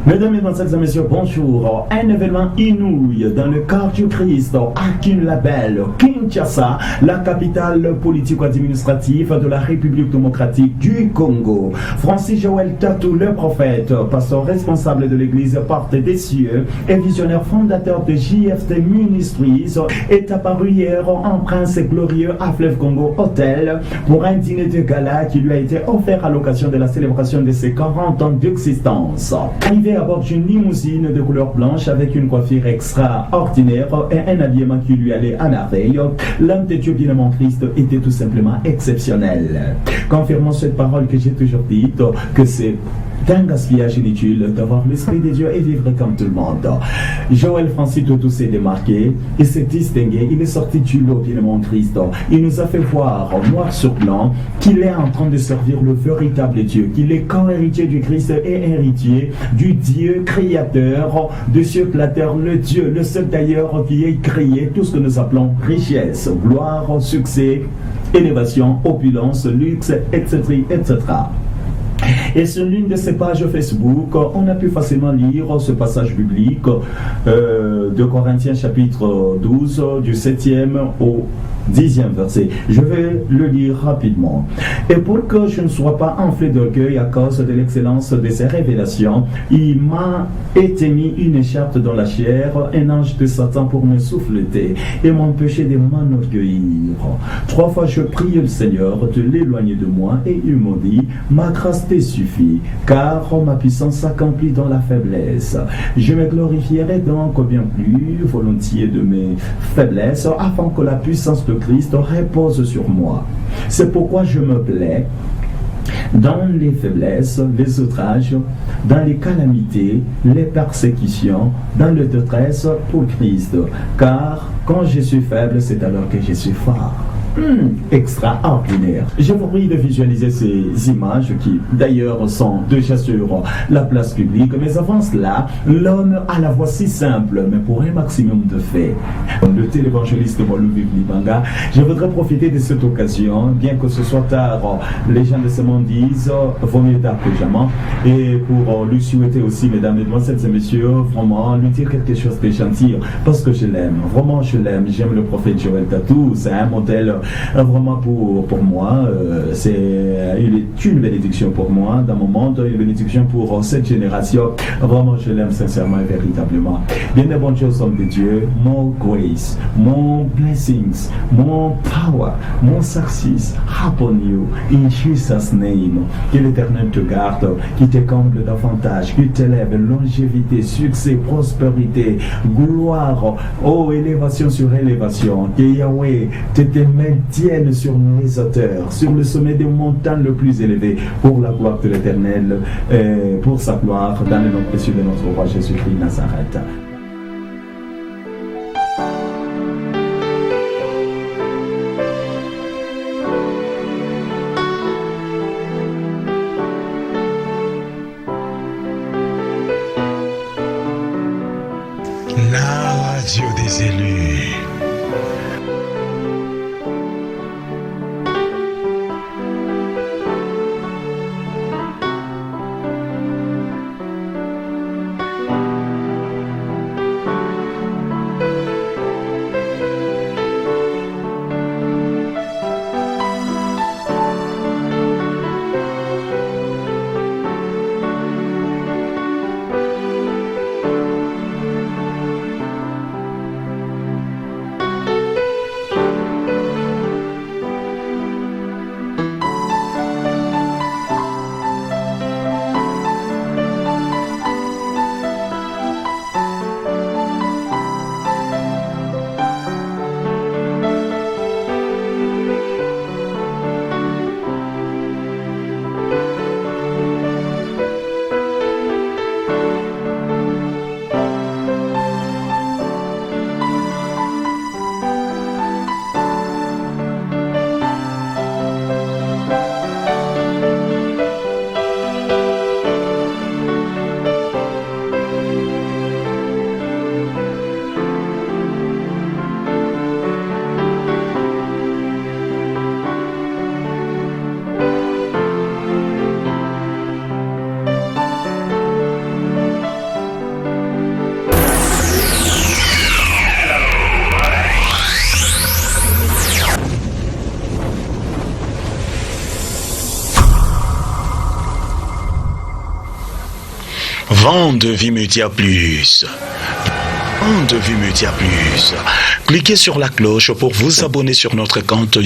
Mesdames, Mesdemoiselles et Messieurs, bonjour. Un événement inouï dans le corps du Christ à Kinlabel, Kinshasa, la capitale politico-administrative de la République démocratique du Congo. Francis Joël Tatou, le prophète, pasteur responsable de l'église Porte des Cieux et visionnaire fondateur de JFT Ministries, est apparu hier en prince glorieux à Fleuve Congo Hôtel pour un dîner de gala qui lui a été offert à l'occasion de la célébration de ses 40 ans d'existence. Arrivé à bord d'une limousine de couleur blanche avec une coiffure extraordinaire et un habillement qui lui allait à merveille, l'homme de Dieu bien-aimé en Christ était tout simplement exceptionnel. Confirmant cette parole que j'ai toujours dite, que c'est un gaspillage inutile d'avoir l'esprit de Dieu et vivre comme tout le monde. Joël Francis Tatou s'est démarqué, il s'est distingué, il est sorti du lot bien-aimé en Christ. Il nous a fait voir noir sur blanc qu'il est en train de servir le véritable Dieu, qu'il est co-héritier du Christ et héritier du Dieu créateur, de ce plateur, le Dieu, le seul d'ailleurs qui ait créé tout ce que nous appelons richesse, gloire, succès, élévation, opulence, luxe, etc., etc. Et sur l'une de ces pages Facebook, on a pu facilement lire ce passage biblique de Corinthiens chapitre 12, du 7e au 10e verset. Je vais le lire rapidement. Et pour que je ne sois pas enflé d'orgueil à cause de l'excellence de ces révélations, il m'a été mis une écharpe dans la chair, un ange de Satan pour me souffleter et m'empêcher de m'enorgueillir. 3 fois je priai le Seigneur de l'éloigner de moi et il m'a dit, ma grâce te suffit, car ma puissance s'accomplit dans la faiblesse. Je me glorifierai donc bien plus volontiers de mes faiblesses, afin que la puissance de Christ repose sur moi. C'est pourquoi je me plais dans les faiblesses, les outrages, dans les calamités, les persécutions, dans le détresse pour Christ. Car quand je suis faible, c'est alors que je suis fort. Extraordinaire. Je vous prie de visualiser ces images qui d'ailleurs sont déjà sur la place publique, mais avant cela, l'homme a la voix si simple, mais pour un maximum de faits. Le télévangéliste Molubi Libanga, je voudrais profiter de cette occasion, bien que ce soit tard, les gens de ce monde disent vaut mieux tard que jamais, et pour lui souhaiter aussi, mesdames, mesdemoiselles et messieurs, vraiment lui dire quelque chose de gentil, parce que je l'aime, vraiment je l'aime, j'aime le prophète Joël Tatou, c'est un modèle vraiment pour moi, il est une bénédiction pour moi dans mon monde, une bénédiction pour cette génération. Vraiment, je l'aime sincèrement et véritablement. Bien des bonnes choses, hommes de Dieu, more grace, more blessings, more power, more success upon you in Jesus' name. Que l'Éternel te garde, qui te comble davantage, qui t'élève, longévité, succès, prospérité, gloire, élévation sur élévation. Que Yahweh te maintienne sur les hauteurs, sur le sommet des montagnes le plus élevé, pour la gloire de l'Éternel, pour sa gloire, dans le nom précieux de notre roi Jésus-Christ Nazareth. La radio des élus. Bande Vie Média Plus. Bande Vie Média Plus. Cliquez sur la cloche pour vous abonner sur notre compte